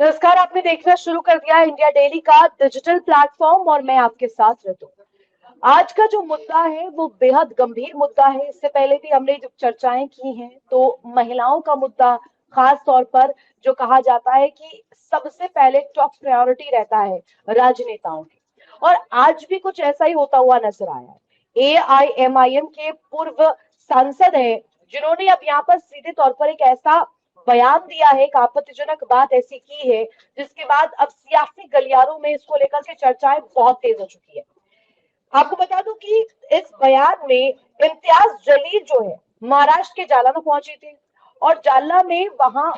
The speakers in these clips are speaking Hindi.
नमस्कार। आपने देखना शुरू कर दिया इंडिया डेली का डिजिटल प्लेटफॉर्म और मैं आपके साथ ऋतु। आज का जो मुद्दा है वो बेहद गंभीर मुद्दा है। इससे पहले भी हमने जो चर्चाएं की हैं तो महिलाओं का मुद्दा खास तौर पर जो कहा जाता है कि सबसे पहले टॉप प्रायोरिटी रहता है राजनेताओं की, और आज भी कुछ ऐसा ही होता हुआ नजर आया है। AIMIM के पूर्व सांसद हैं जिन्होंने अब यहाँ पर सीधे तौर पर एक ऐसा बयान दिया है, एक आपत्तिजनक बात ऐसी की है जिसके बाद अब सियासी गलियारों में इसको लेकर के चर्चाएं बहुत तेज हो चुकी है। आपको बता दूं कि इस बयान में इम्तियाज जलील जो है महाराष्ट्र के जालना पहुंचे थे, और जालना में वहां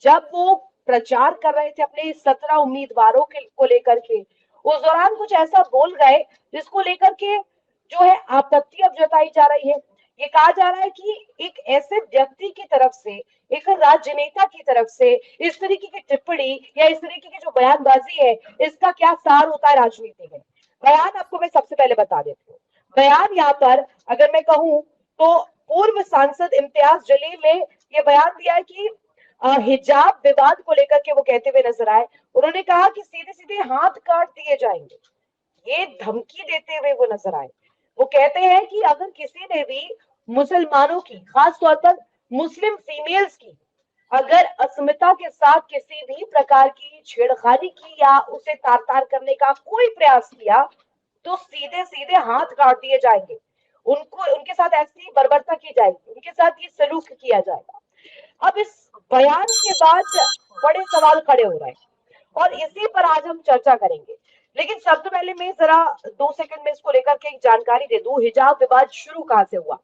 जब वो प्रचार कर रहे थे अपने 17 उम्मीदवारों के को लेकर के, उस दौरान कुछ ऐसा बोल गए जिसको लेकर के जो है आपत्ति अब जताई जा रही है। ये कहा जा रहा है कि एक ऐसे व्यक्ति की तरफ से, एक राजनेता की तरफ से इस तरीके की टिप्पणी या इस तरीके की जो बयानबाजी है, इसका क्या सार होता है राजनीति में। बयान आपको मैं सबसे पहले बता देती हूँ। बयान यहाँ पर अगर मैं कहूँ तो पूर्व सांसद इम्तियाज जलील ने यह बयान दिया है कि हिजाब विवाद को लेकर के वो कहते हुए नजर आए। उन्होंने कहा कि सीधे सीधे हाथ काट दिए जाएंगे, ये धमकी देते हुए वो नजर आए। वो कहते हैं कि अगर किसी ने भी मुसलमानों की, खास तौर पर मुस्लिम फीमेल्स की, अगर अस्मिता के साथ किसी भी प्रकार की छेड़खानी की या उसे तार तार करने का कोई प्रयास किया तो सीधे सीधे हाथ काट दिए जाएंगे, उनको उनके साथ ऐसी बर्बरता की जाएगी, उनके साथ ये सलूक किया जाएगा। अब इस बयान के बाद बड़े सवाल खड़े हो रहे हैं और इसी पर आज हम चर्चा करेंगे। लेकिन सबसे पहले मैं जरा 2 सेकंड में इसको लेकर के एक जानकारी दे दूं, हिजाब विवाद शुरू कहां से हुआ,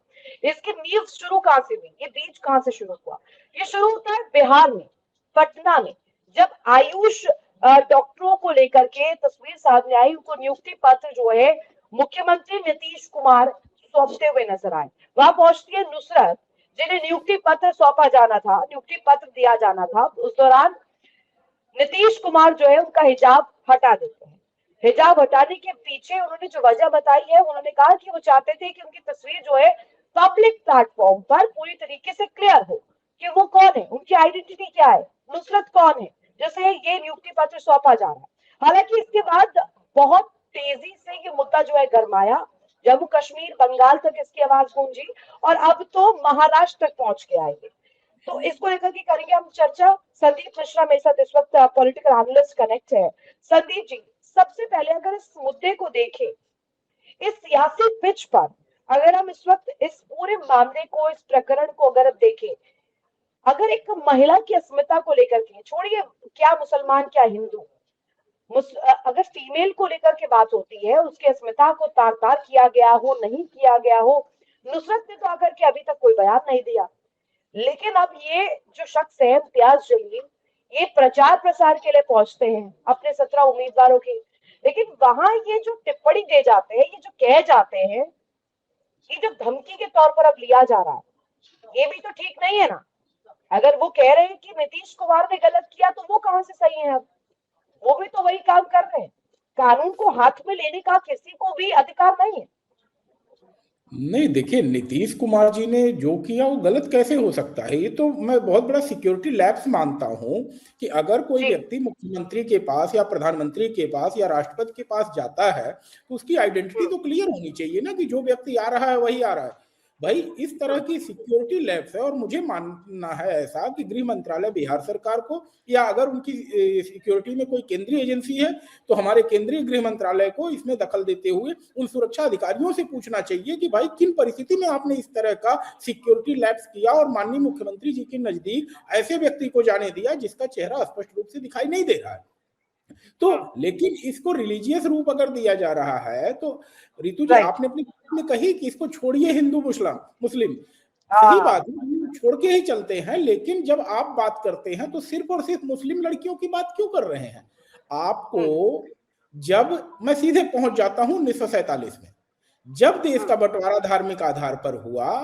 इसकी नींव शुरू कहां से हुई, ये बीज कहां से शुरू हुआ। ये शुरू होता है बिहार में, पटना में, जब आयुष डॉक्टरों को लेकर के तस्वीर सामने आई, उनको नियुक्ति पत्र जो है मुख्यमंत्री नीतीश कुमार सौंपते हुए नजर आए। वहां पहुंचती है नुसरत, जिन्हें नियुक्ति पत्र सौंपा जाना था, नियुक्ति पत्र दिया जाना था। उस दौरान नीतीश कुमार जो है उनका हिजाब हटा देते हैं। हिजाब हटाने के पीछे उन्होंने जो वजह बताई है, उन्होंने कहा कि वो चाहते थे कि उनकी तस्वीर जो है पब्लिक प्लेटफॉर्म पर पूरी तरीके से क्लियर हो कि वो कौन है, उनकी आइडेंटिटी क्या है, नुसरत कौन है, जैसे ये नियुक्ति पत्र सौंपा जा रहा है। हालांकि इसके बाद बहुत तेजी से ये मुद्दा जो है गरमाया, जम्मू कश्मीर, बंगाल तक इसकी आवाज गूंजी और अब तो महाराष्ट्र तक पहुंच के आएगी। तो इसको लेकर के करेंगे हम चर्चा। संदीप मिश्रा मेरे साथ इस वक्त पॉलिटिकल एनालिस्ट कनेक्ट है। संदीप जी, सबसे पहले अगर इस मुद्दे को देखें, इस सियासी पिच पर, अगर हम इस वक्त इस पूरे मामले को, इस प्रकरण को अगर देखें, अगर एक महिला की अस्मिता को लेकर के, छोड़िए क्या मुसलमान क्या हिंदू, अगर फीमेल को लेकर के बात होती है, उसकी अस्मिता को तार तार किया गया हो, नहीं किया गया हो, नुसरत ने तो आकर के अभी तक कोई बयान नहीं दिया। लेकिन अब ये जो शख्स है इम्तियाज जलील, ये प्रचार प्रसार के लिए पहुंचते हैं अपने 17 उम्मीदवारों की, लेकिन वहां ये जो टिप्पणी दे जाते हैं, ये जो कह जाते हैं, ये जो धमकी के तौर पर अब लिया जा रहा है, ये भी तो ठीक नहीं है ना। अगर वो कह रहे हैं कि नीतीश कुमार ने गलत किया तो वो कहां से सही है। अब वो भी तो वही काम कर रहे हैं। कानून को हाथ में लेने का किसी को भी अधिकार नहीं है। नहीं, देखिए, नीतीश कुमार जी ने जो किया वो गलत कैसे हो सकता है। ये तो मैं बहुत बड़ा सिक्योरिटी लैप्स मानता हूं कि अगर कोई जी व्यक्ति मुख्यमंत्री के पास या प्रधानमंत्री के पास या राष्ट्रपति के पास जाता है तो उसकी आइडेंटिटी तो क्लियर होनी चाहिए ना, कि जो व्यक्ति आ रहा है वही आ रहा है। भाई, इस तरह की सिक्योरिटी लैप्स है, और मुझे मानना है ऐसा कि गृह मंत्रालय बिहार सरकार को, या अगर उनकी सिक्योरिटी में कोई केंद्रीय एजेंसी है तो हमारे केंद्रीय गृह मंत्रालय को इसमें दखल देते हुए उन सुरक्षा अधिकारियों से पूछना चाहिए कि भाई किन परिस्थिति में आपने इस तरह का सिक्योरिटी लैप्स किया और माननीय मुख्यमंत्री जी के नजदीक ऐसे व्यक्ति को जाने दिया जिसका चेहरा स्पष्ट रूप से दिखाई नहीं दे रहा है। तो लेकिन इसको रिलीजियस रूप अगर दिया जा रहा है तो रितु जी, राइट। आपने अपनी बात में कही कि इसको छोड़िए हिंदू मुस्लिम मुस्लिम, सही हाँ बात है, हम छोड़ के ही चलते हैं। लेकिन जब आप बात करते हैं तो सिर्फ और सिर्फ मुस्लिम लड़कियों की बात क्यों कर रहे हैं आपको। जब मैं सीधे पहुंच जाता हूं 1947 में, जब देश का बंटवारा धार्मिक आधार पर हुआ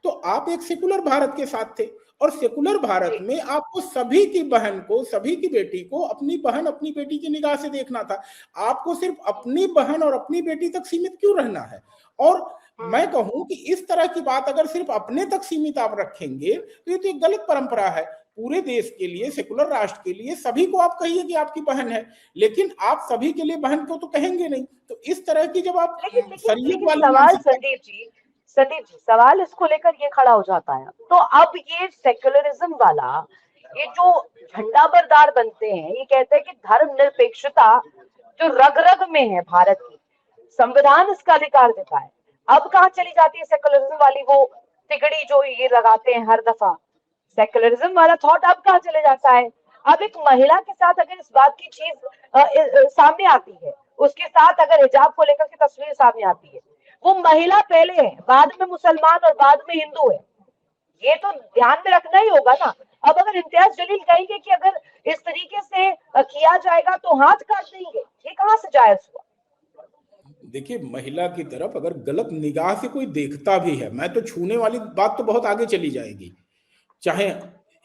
तो आप एक सेकुलर भारत के साथ थे, और सेकुलर भारत में आपको सभी की बहन को, सभी की बेटी को अपनी बहन अपनी बेटी की निगाह से देखना था। आपको सिर्फ अपनी बहन और अपनी बेटी तक सीमित क्यों रहना है। और मैं कहूं कि इस तरह की बात अगर सिर्फ अपने तक सीमित आप रखेंगे तो ये तो एक गलत परंपरा है। पूरे देश के लिए, सेकुलर राष्ट्र के लिए सभी को आप कहिए कि आपकी बहन है, लेकिन आप सभी के लिए बहन को तो कहेंगे नहीं। तो इस तरह की जब आप शरीयत वाली सवाल संदीप जी सवाल इसको लेकर ये खड़ा हो जाता है, तो अब ये सेक्युलरिज्म वाला ये जो झंडा बरदार बनते हैं, ये कहते हैं कि धर्मनिरपेक्षता जो रग रग में है भारत की, संविधान इसका अधिकार देता है। अब कहाँ चली जाती है सेक्युलरिज्म वाली वो तिगड़ी जो ये लगाते हैं हर दफा, सेक्युलरिज्म वाला थॉट अब कहाँ चले जाता है। अब एक महिला के साथ अगर इस बात की चीज सामने आती है, उसके साथ अगर हिजाब को लेकर की तस्वीर सामने आती है, वो महिला पहले है, बाद में मुसलमान और बाद में हिंदू है, ये तो ध्यान में रखना ही होगा ना। अब अगर इम्तियाज जलील कहेंगे कि अगर इस तरीके से किया जाएगा तो हाथ काट देंगे, ये कहाँ से जायज हुआ। देखिए, महिला की तरफ अगर गलत निगाह से कोई देखता भी है, मैं तो छूने वाली बात तो बहुत आगे चली जाएगी। चाहे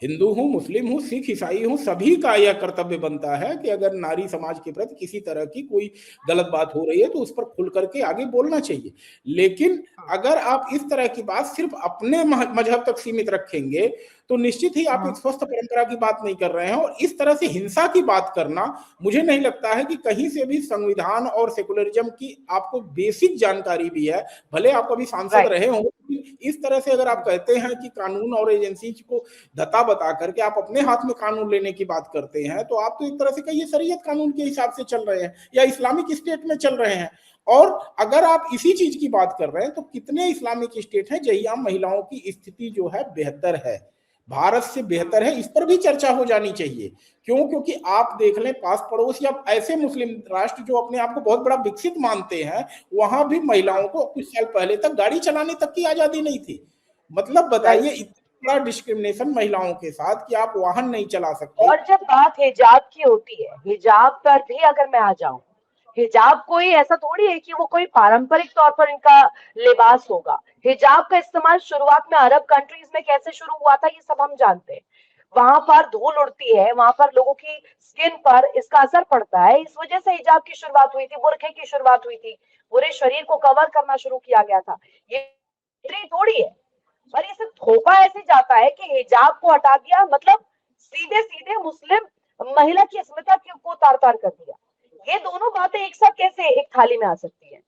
हिंदू हूं, मुस्लिम हूं, सिख ईसाई हूं, सभी का यह कर्तव्य बनता है कि अगर नारी समाज के प्रति किसी तरह की कोई गलत बात हो रही है तो उस पर खुल करके आगे बोलना चाहिए। लेकिन अगर आप इस तरह की बात सिर्फ अपने मजहब तक सीमित रखेंगे तो निश्चित ही आप एक स्वस्थ परंपरा की बात नहीं कर रहे हैं। और इस तरह से हिंसा की बात करना, मुझे नहीं लगता है कि कहीं से भी संविधान और सेकुलरिज्म की आपको बेसिक जानकारी भी है। भले आप कभी सांसद रहे हों, इस तरह से अगर आप कहते हैं कि कानून और एजेंसी को धता बता करके आप अपने हाथ में कानून लेने की बात करते हैं, तो आप तो एक तरह से कहिए शरीयत कानून के हिसाब से चल रहे हैं या इस्लामिक स्टेट में चल रहे हैं। और अगर आप इसी चीज की बात कर रहे हैं तो कितने इस्लामिक स्टेट हैं जहां महिलाओं की स्थिति जो है बेहतर है, भारत से बेहतर है, इस पर भी चर्चा हो जानी चाहिए। क्यों? क्योंकि आप देख लें पास पड़ोस या ऐसे मुस्लिम राष्ट्र जो अपने आप को बहुत बड़ा विकसित मानते हैं, वहां भी महिलाओं को कुछ साल पहले तक गाड़ी चलाने तक की आजादी नहीं थी। मतलब बताइए, इतना बड़ा डिस्क्रिमिनेशन महिलाओं के साथ कि आप वाहन नहीं चला सकते। और जब बात हिजाब की होती है, हिजाब पर भी अगर मैं आ जाऊं, हिजाब कोई ऐसा थोड़ी है कि वो कोई पारंपरिक तौर पर इनका लिबास होगा। हिजाब का इस्तेमाल शुरुआत में अरब कंट्रीज में कैसे शुरू हुआ था ये सब हम जानते हैं। वहां पर धूल उड़ती है, वहां पर लोगों की स्किन पर इसका असर पड़ता है, इस वजह से हिजाब की शुरुआत हुई थी, बुरखे की शुरुआत हुई थी, पूरे शरीर को कवर करना शुरू किया गया था। ये थोड़ी है, पर इसे थोपा ऐसे जाता है कि हिजाब को हटा दिया मतलब सीधे सीधे मुस्लिम महिला की अस्मिता को तार तार कर दिया। ये दोनों बातें एक साथ कैसे एक थाली में आ सकती है?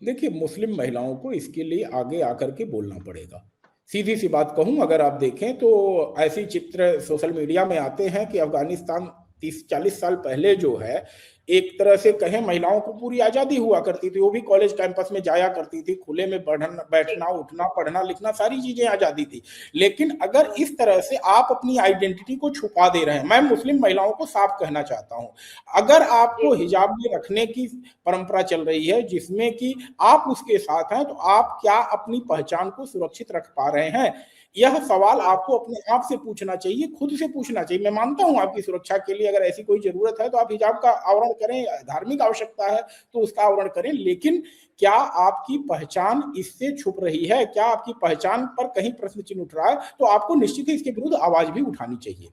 देखिए, मुस्लिम महिलाओं को इसके लिए आगे आकर के बोलना पड़ेगा। सीधी सी बात कहूं, अगर आप देखें तो ऐसी चित्र सोशल मीडिया में आते हैं कि अफगानिस्तान 30-40 साल पहले जो है, एक तरह से कहें महिलाओं को पूरी आजादी हुआ करती थी, वो भी कॉलेज कैंपस में जाया करती थी, खुले में बैठना उठना पढ़ना लिखना सारी चीजें आजादी थी। लेकिन अगर इस तरह से आप अपनी आइडेंटिटी को छुपा दे रहे हैं, मैं मुस्लिम महिलाओं को साफ कहना चाहता हूं, अगर आपको हिजाब में रखने की परंपरा चल रही है जिसमें कि आप उसके साथ हैं, तो आप क्या अपनी पहचान को सुरक्षित रख पा रहे हैं? यह सवाल आपको अपने आप से पूछना चाहिए, खुद से पूछना चाहिए। मैं मानता हूं आपकी सुरक्षा के लिए अगर ऐसी कोई जरूरत है तो आप हिजाब का आवरण करें, धार्मिक आवश्यकता है तो उसका आवरण करें, लेकिन क्या आपकी पहचान इससे छुप रही है? क्या आपकी पहचान पर कहीं प्रश्न चिन्ह उठ रहा है? तो आपको निश्चित ही इसके विरुद्ध आवाज भी उठानी चाहिए।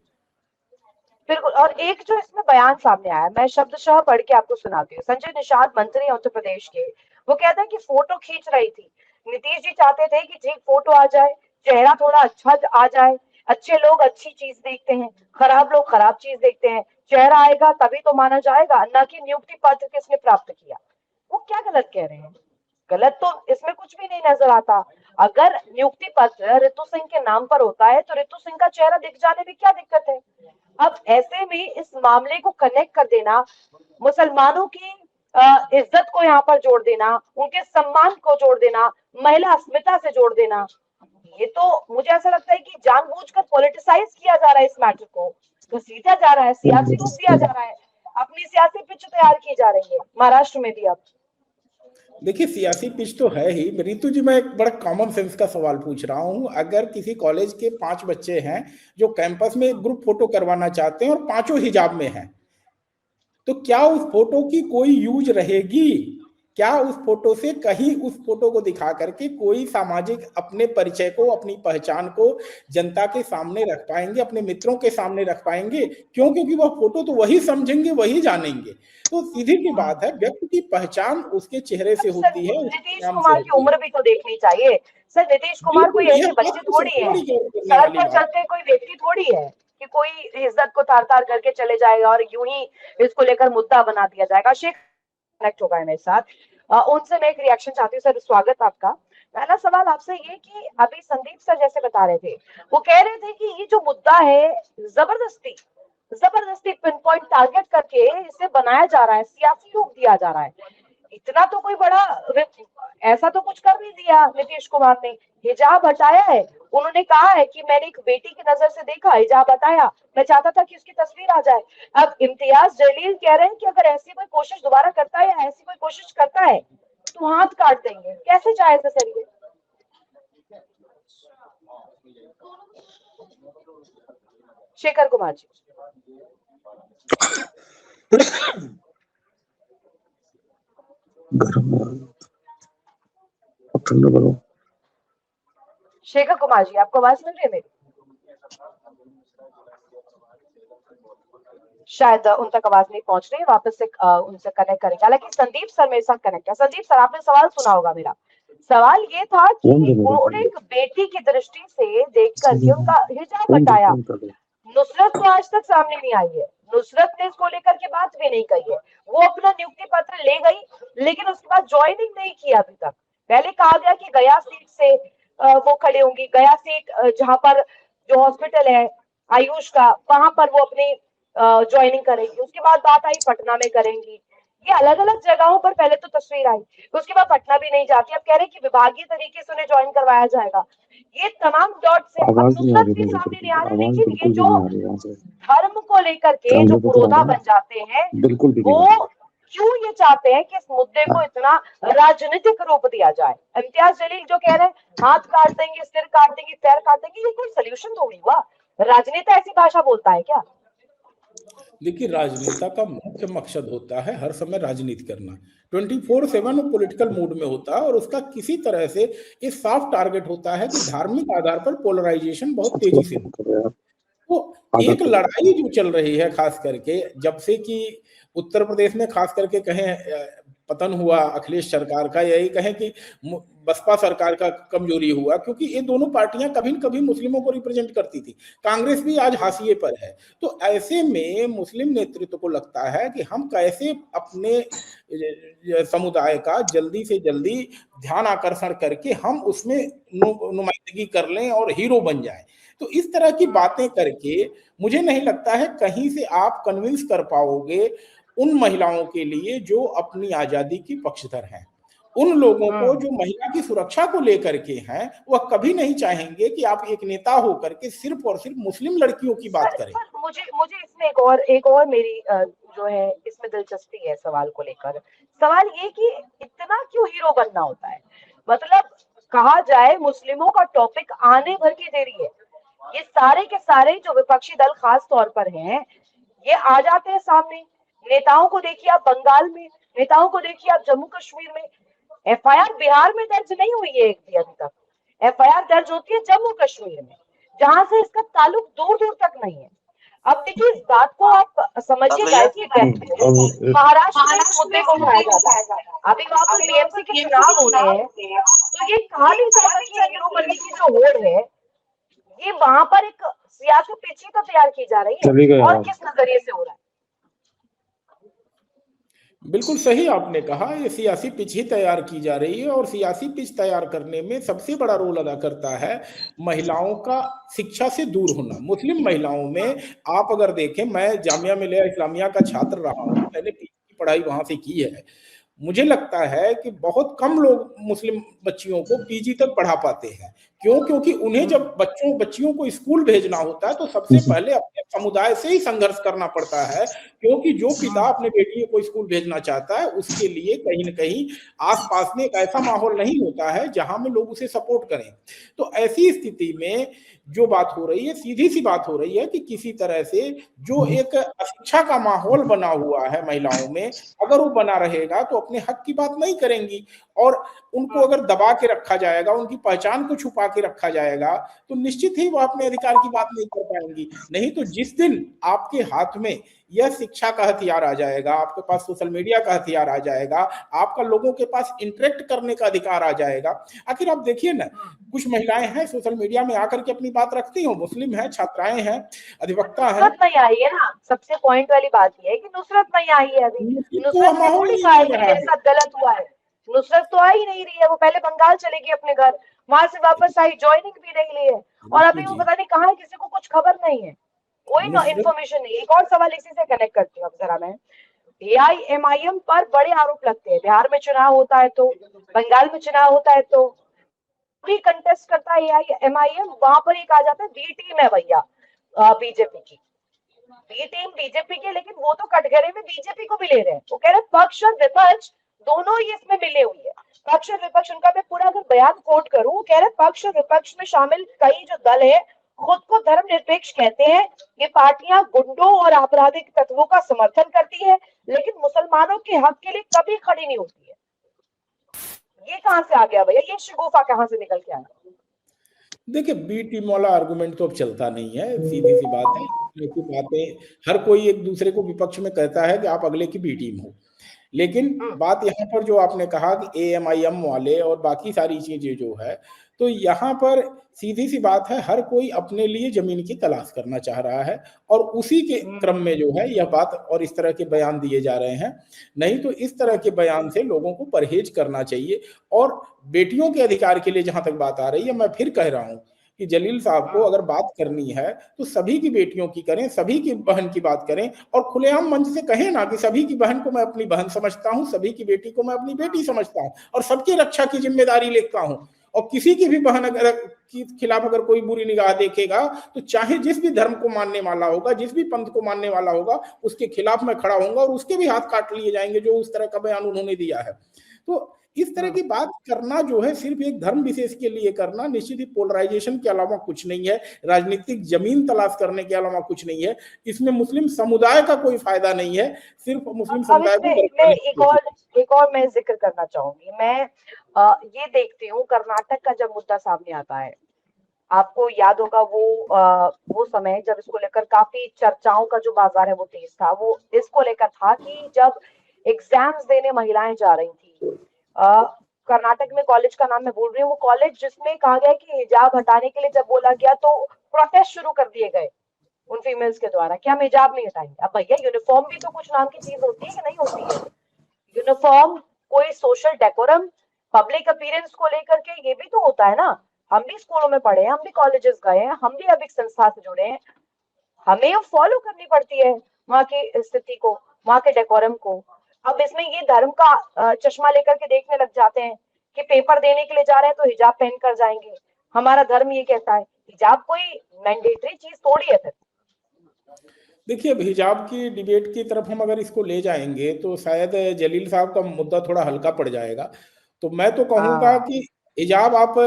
बिल्कुल। और एक जो इसमें बयान सामने आया, मैं शब्दशः पढ़ के आपको सुनाती हूँ। संजय निषाद, मंत्री उत्तर प्रदेश के, वो कहते हैं कि फोटो खींच रही थी, नीतीश जी चाहते थे कि ठीक फोटो आ जाए, चेहरा थोड़ा अच्छा आ जाए, अच्छे लोग अच्छी चीज देखते हैं, खराब लोग खराब चीज देखते हैं, चेहरा आएगा तभी तो माना जाएगा, न कि नियुक्ति पत्र किसने प्राप्त किया। वो क्या गलत कह रहे हैं? गलत तो इसमें कुछ भी नहीं नजर आता। अगर नियुक्ति पत्र रितु सिंह के नाम पर होता है तो रितु सिंह का चेहरा दिख जाने में क्या दिक्कत है? अब ऐसे में इस मामले को कनेक्ट कर देना, मुसलमानों की इज्जत को यहाँ पर जोड़ देना, उनके सम्मान को जोड़ देना, महिला अस्मिता से जोड़ देना, ये तो मुझे ऐसा लगता है कि जानबूझकर पॉलिटिसाइज किया जा रहा है, इस मैटर को घसीटा जा रहा है, सियासी रूप दिया जा रहा है, अपनी सियासी पिच तैयार की जा रही है महाराष्ट्र में भी। अब देखिए, सियासी पिच तो है ही। रितु जी, मैं एक बड़ा कॉमन सेंस का सवाल पूछ रहा हूं, अगर किसी कॉलेज के 5 बच्चे हैं जो कैंपस में ग्रुप फोटो करवाना चाहते हैं और 5 हिजाब में हैं, तो क्या उस फोटो की कोई यूज रहेगी? क्या उस फोटो से कहीं उस फोटो को दिखा करके कोई सामाजिक अपने परिचय को, अपनी पहचान को जनता के सामने रख पाएंगे, अपने मित्रों के सामने रख पाएंगे? क्यों? क्योंकि वह फोटो तो वही समझेंगे, वही जानेंगे। तो सीधी सी बात है, व्यक्ति की पहचान उसके चेहरे से होती है, नीतीश कुमार की उम्र भी तो देखनी चाहिए। सर नीतीश कुमार कोई ऐसे बच्चे थोड़ी है, सड़क पर बात चलते कोई व्यक्ति थोड़ी है कि कोई इज्जत को तार तार करके चले जाएगा और यूं ही इसको लेकर मुद्दा बना दिया जाएगा। शेख कनेक्ट होगा मेरे साथ, उनसे मैं एक रिएक्शन चाहती हूँ। सर स्वागत आपका। पहला सवाल आपसे ये कि अभी संदीप सर जैसे बता रहे थे, वो कह रहे थे कि ये जो मुद्दा है जबरदस्ती जबरदस्ती पिन पॉइंट टारगेट करके इसे बनाया जा रहा है, सियासी रूप दिया जा रहा है। इतना तो कोई बड़ा ऐसा तो कुछ कर नहीं दिया नीतीश कुमार ने। हिजाब हटाया है, उन्होंने कहा है कि मैंने एक बेटी की नजर से देखा, हिजाब हटाया, मैं चाहता था कि उसकी तस्वीर आ जाए। अब इम्तियाज जलील कह रहे हैं कि अगर ऐसी कोई कोशिश दोबारा करता है या ऐसी कोई कोशिश करता है तो हाथ काट देंगे। कैसे जायज है सर ये? शेखर कुमार जी। शेखर कुमार जी, आपको आवाज मिल रही है मेरी? शायद उन तक आवाज नहीं पहुंच रही है, वापस से उनसे कनेक्ट करेंगे। हालांकि संदीप सर मेरे साथ कनेक्ट है। संदीप सर, आपने सवाल सुना होगा मेरा। सवाल ये था कि उन्होंने एक बेटी की दृष्टि से देख करके उनका हिजाब हटाया। नुसरत तो आज तक सामने नहीं आई है, नुसरत ने इसको लेकर के बात भी नहीं कही है। वो अपना नियुक्ति पत्र ले गई, लेकिन उसके बाद ज्वाइनिंग नहीं किया अभी तक। पहले कहा गया कि गया सीट से वो खड़े होंगी, गया सीट जहां पर जो हॉस्पिटल है आयुष का, वहां पर वो अपनी ज्वाइनिंग करेंगी। उसके बाद बात आई पटना में करेंगी। ये अलग अलग जगहों पर पहले तो तस्वीर आई, उसके बाद पटना भी नहीं जाती। अब कह रहे हैं कि विभागीय तरीके से उन्हें ज्वाइन करवाया जाएगा। ये तमाम डॉट्स है। अब नुसरत भी सामने नहीं आ रही, लेकिन ये जो धर्म को लेकर के जो पुरोधा बन जाते हैं, वो क्यों ये चाहते हैं कि इस मुद्दे को इतना राजनीतिक रूप दिया जाए? इम्तियाज जलील जो कह रहे हैं हाथ काट देंगे, सिर काट देंगे, पैर काट देंगे, ये कोई सोल्यूशन थोड़ी हुआ। राजनेता ऐसी भाषा बोलता है क्या? देखिए, राजनेता का मुख्य मकसद होता है हर समय राजनीति करना, 24/7 पॉलिटिकल मूड में होता है, और उसका किसी तरह से एक साफ टारगेट होता है कि धार्मिक आधार पर पोलराइजेशन बहुत तेजी से तो एक लड़ाई जो चल रही है, खास करके जब से कि उत्तर प्रदेश में खास करके कहें पतन हुआ अखिलेश सरकार का, यही कहें कि बसपा सरकार का कमजोरी हुआ, क्योंकि ये दोनों पार्टियां कभी न कभी मुस्लिमों को रिप्रेजेंट करती थी। कांग्रेस भी आज हाशिए पर है। तो ऐसे में मुस्लिम नेतृत्व को लगता है कि हम कैसे अपने समुदाय का जल्दी से जल्दी ध्यान आकर्षण करके हम उसमें नुमाइंदगी कर लें और हीरो बन जाएं। तो इस तरह की बातें करके मुझे नहीं लगता है कहीं से आप कन्विंस कर पाओगे उन महिलाओं के लिए जो अपनी आजादी की पक्षधर हैं। उन लोगों को जो महिला की सुरक्षा को लेकर के हैं, वह कभी नहीं चाहेंगे कि आप एक नेता होकर के सिर्फ और सिर्फ मुस्लिम लड़कियों की बात करें। मुझे इसमें एक और मेरी जो है इसमें दिलचस्पी है सवाल को लेकर। सवाल ये कि इतना क्यों हीरो बनना होता है? मतलब कहा जाए मुस्लिमों का टॉपिक आने भर की देरी है। ये सारे के सारे जो विपक्षी दल खास तौर पर हैं, ये आ जाते हैं सामने। नेताओं को देखिए आप बंगाल में, नेताओं को देखिए आप जम्मू कश्मीर में। एफआईआर बिहार में दर्ज नहीं हुई है एक भी अभी तक। एफआईआर दर्ज होती है जम्मू कश्मीर में, जहां से इसका ताल्लुक दूर दूर तक नहीं है। अब देखिए इस बात को आप समझिएगा कि महाराष्ट्र में इस मुद्दे को उठाया जाता है, अभी वहां पर बीएमसी के चुनाव हो रहे हैं, तो ये कहा नहीं जा सकता कि हीरो बनने की जो होड़ है, ये वहां पर एक सियासी पिच तो तैयार की जा रही है, और किस नजरिए से हो रहा है? बिल्कुल सही आपने कहा, ये सियासी पिच ही तैयार की जा रही है, और सियासी पिच तैयार करने में सबसे बड़ा रोल अदा करता है महिलाओं का शिक्षा से दूर होना। मुस्लिम महिलाओं में आप अगर देखें, मैं जामिया मिलिया इस्लामिया का छात्र रहा हूँ, मैंने पीजी की पढ़ाई वहां से की है। मुझे लगता है कि बहुत कम लोग मुस्लिम बच्चियों को पीजी तक पढ़ा पाते हैं। क्यों? क्योंकि उन्हें जब बच्चियों को स्कूल भेजना होता है तो सबसे पहले अपने समुदाय से ही संघर्ष करना पड़ता है, क्योंकि जो पिता अपने बेटी को स्कूल भेजना चाहता है उसके लिए कहीं न कहीं आसपास में एक ऐसा माहौल नहीं होता है जहां में लोग उसे सपोर्ट करें। तो ऐसी स्थिति में जो बात हो रही है, सीधी सी बात हो रही है कि किसी तरह से जो एक अशिक्षा का माहौल बना हुआ है महिलाओं में, अगर वो बना रहेगा तो अपने हक की बात नहीं करेंगी। और उनको अगर दबा के रखा जाएगा, उनकी पहचान को छुपा के रखा जाएगा, तो निश्चित ही वो अपने अधिकार की बात नहीं कर पाएंगी। नहीं तो जिस दिन आपके हाथ में यह शिक्षा का हथियार आ जाएगा, आपके पास सोशल मीडिया का हथियार आ जाएगा, आपका लोगों के पास इंटरेक्ट करने का अधिकार आ जाएगा। आखिर आप देखिए ना, कुछ महिलाएं हैं सोशल मीडिया में आकर के अपनी बात रखती हो, मुस्लिम हैं, छात्राएं हैं, अधिवक्ता हैं। नुसरत नहीं आई है ना, सबसे पॉइंट वाली बात यह है कि नुसरत नहीं आई है अभी। नुसरत ने माहौल थोड़ी नहीं कहा है मिल कि रहा मेरे है। साथ गलत हुआ है। नुसरत तो आ ही नहीं रही है, वो पहले बंगाल चलेगी अपने घर, वहां से वापस आई, ज्वाइनिंग भी नहीं ली है, और अभी वो पता नहीं कहाँ है, किसी को कुछ खबर नहीं है, कोई इन्फॉर्मेशन नहीं। एक और सवाल इसी से कनेक्ट करती हूँ अब जरा मैं। एआईएमआईएम पर बड़े आरोप लगते हैं, बिहार में चुनाव होता है तो, बंगाल में चुनाव होता है तो भी कंटेस्ट करता है एआईएमआईएम, वहां पर एक आ जाता है बी टीम है भैया बीजेपी की, बी टीम बीजेपी के, लेकिन वो तो कटघरे में बीजेपी को भी ले रहे हैं। वो कह रहे पक्ष और विपक्ष दोनों ही इसमें मिले हुए हैं। पक्ष और विपक्ष, उनका मैं पूरा अगर बयान कोट करूं, वो कह रहे पक्ष और विपक्ष में शामिल कई जो दल है खुद को धर्मनिरपेक्ष कहते हैं, ये पार्टियां गुंडों और आपराधिक तत्वों का समर्थन करती है, लेकिन मुसलमानों के हक के लिए कभी खड़ी नहीं होती है। ये कहां से आ गया भैया, ये शगुफा कहां से निकल के आया? देखिए, बी टीम वाला आर्गुमेंट तो अब चलता नहीं है, सीधी सी बात है। क्योंकि बातें हर कोई एक दूसरे को विपक्ष में कहता है कि आप अगले की बी टीम हो, लेकिन बात यहाँ पर जो आपने कहा कि एएमआईएम वाले और बाकी सारी चीजें जो है, तो यहाँ पर सीधी सी बात है, हर कोई अपने लिए जमीन की तलाश करना चाह रहा है, और उसी के क्रम में जो है यह बात और इस तरह के बयान दिए जा रहे हैं। नहीं तो इस तरह के बयान से लोगों को परहेज करना चाहिए। और बेटियों के अधिकार के लिए जहां तक बात आ रही है, मैं फिर कह रहा हूं कि जलील साहब को अगर बात करनी है तो सभी की बेटियों की करें, सभी की बहन की बात करें, और खुलेआम मंच से कहें ना कि सभी की बहन को मैं अपनी बहन समझता हूं, सभी की बेटी को मैं अपनी बेटी समझता हूं, और सबकी रक्षा की जिम्मेदारी लेता हूं। और किसी की भी बहन अगर के खिलाफ अगर कोई बुरी निगाह देखेगा, तो चाहे जिस भी धर्म को मानने वाला होगा, जिस भी पंथ को मानने वाला होगा, उसके खिलाफ मैं खड़ा होऊंगा और उसके भी हाथ काट लिए जाएंगे जो उस तरह का बयान उन्होंने दिया है। तो इस तरह की बात करना जो है सिर्फ एक धर्म विशेष के लिए करना, निश्चित ही पोलराइजेशन के अलावा कुछ नहीं है, राजनीतिक जमीन तलाश करने के अलावा कुछ नहीं है। इसमें मुस्लिम समुदाय का कोई फायदा नहीं है, सिर्फ मुस्लिम समुदाय को। एक और मैं जिक्र करना चाहूंगी। मैं ये देखती हूँ, कर्नाटक का जब मुद्दा सामने आता है, आपको याद होगा वो समय जब इसको लेकर काफी चर्चाओं का जो बाजार है वो तेज था। वो इसको लेकर था कि जब एग्जाम्स देने महिलाएं जा रही थी, कर्नाटक में कॉलेज का नाम मैं भूल रही हूँ, वो कॉलेज जिसमें कहा गया कि हिजाब हटाने के लिए जब बोला गया तो प्रोटेस्ट शुरू कर दिए गए उन फीमेल्स के द्वारा कि हम हिजाब नहीं हटाएंगे। अब भैया यूनिफॉर्म भी तो कुछ नाम की चीज होती है कि नहीं होती है? यूनिफॉर्म कोई सोशल डेकोरम, पब्लिक अपीयरेंस को लेकर के ये भी तो होता है ना। हम भी स्कूलों में पढ़े हैं, हम भी कॉलेजेस गए हैं, हम भी अब एक संस्था से जुड़े हैं, हमें फॉलो करनी पड़ती है वहां की स्थिति को, वहां के डेकोरम को। अब इसमें ये धर्म का चश्मा लेकर के देखने लग जाते हैं कि पेपर देने के लिए जा रहे हैं तो हिजाब पहन कर जाएंगे, हमारा धर्म ये कहता है। हिजाब कोई मैंडेटरी चीज थोड़ी है फिर। देखिए, अब हिजाब की डिबेट की तरफ हम अगर इसको ले जाएंगे तो शायद जलील साहब का मुद्दा थोड़ा हल्का पड़ जाएगा। तो मैं तो कहूंगा कि हिजाब आप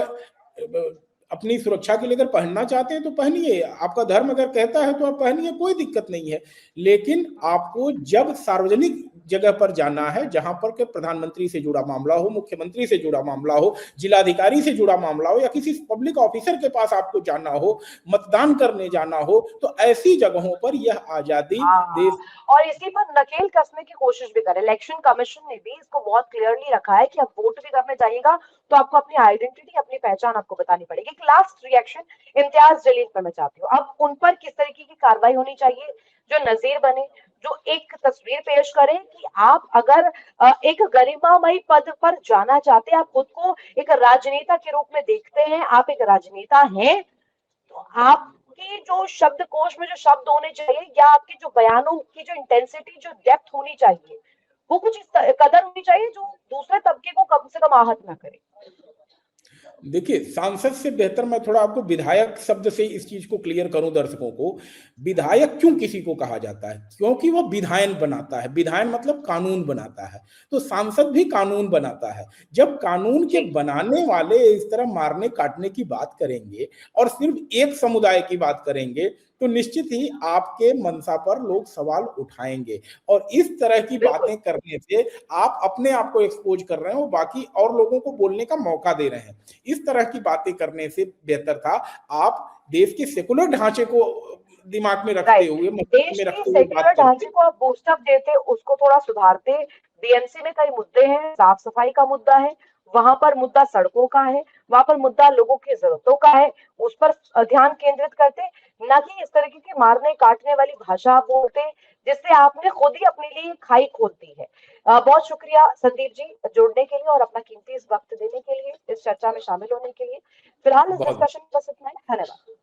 अपनी सुरक्षा के लिए अगर पहनना चाहते हैं तो पहनिए, आपका धर्म अगर कहता है तो आप पहनिए, कोई दिक्कत नहीं है। लेकिन आपको जब सार्वजनिक जगह पर जाना है, जहां पर के प्रधानमंत्री से जुड़ा मामला हो, मुख्यमंत्री से जुड़ा मामला हो, जिलाधिकारी से जुड़ा मामला हो, या किसी पब्लिक ऑफिसर के पास आपको जाना हो, मतदान करने जाना हो, तो ऐसी जगहों पर यह आजादी देश। और इसी पर नकेल कसने की कोशिश भी करे। इलेक्शन कमीशन ने भी इसको बहुत क्लियरली रखा है कि अब वोट भी करने जाइएगा तो आपको अपनी आइडेंटिटी, अपनी पहचान आपको बतानी पड़ेगी। एक लास्ट रिएक्शन इम्तियाज जलील पर मैं चाहती हूँ, अब उन पर किस तरीके की कार्रवाई होनी चाहिए जो नजीर बने, जो एक तस्वीर पेश करे कि आप अगर एक गरिमामयी पद पर जाना चाहते हैं, आप खुद को एक राजनेता के रूप में देखते हैं, आप एक राजनेता हैं, तो आपकी जो शब्दकोश में जो शब्द होने चाहिए या आपके जो बयानों की जो इंटेंसिटी, जो डेप्थ होनी चाहिए, वो कुछ इस कदर होनी चाहिए जो दूसरे तबके को कम से कम आहत ना करे। देखिए, सांसद से बेहतर मैं थोड़ा आपको विधायक शब्द से इस चीज को क्लियर करूं दर्शकों को। विधायक क्यों किसी को कहा जाता है? क्योंकि वो विधायन बनाता है। विधायन मतलब कानून बनाता है, तो सांसद भी कानून बनाता है। जब कानून के बनाने वाले इस तरह मारने काटने की बात करेंगे और सिर्फ एक समुदाय की बात करेंगे, तो निश्चित ही आपके मंशा पर लोग सवाल उठाएंगे। और इस तरह की बातें करने से आप अपने आप को एक्सपोज कर रहे हैं और बाकी और लोगों को बोलने का मौका दे रहे हैं। इस तरह की बातें करने से बेहतर था आप देश के सेकुलर ढांचे को दिमाग में रखते हुए, देश में के रखते हुए सेक्युलर बात करते। ढांचे को आप बूस्ट अप देते, उसको थोड़ा सुधारते। बीएमसी में कई मुद्दे हैं, साफ सफाई का मुद्दा है, वहां पर मुद्दा सड़कों का है, वहां पर मुद्दा लोगों की जरूरतों का है, उस पर ध्यान केंद्रित करते, ना कि इस तरीके की मारने काटने वाली भाषा आप बोलते, जिससे आपने खुद ही अपने लिए खाई खोल दी है। बहुत शुक्रिया संदीप जी जुड़ने के लिए और अपना कीमती इस वक्त देने के लिए, इस चर्चा में शामिल होने के लिए। फिलहाल इस बहुत डिस्कशन में बस इतना ही। धन्यवाद।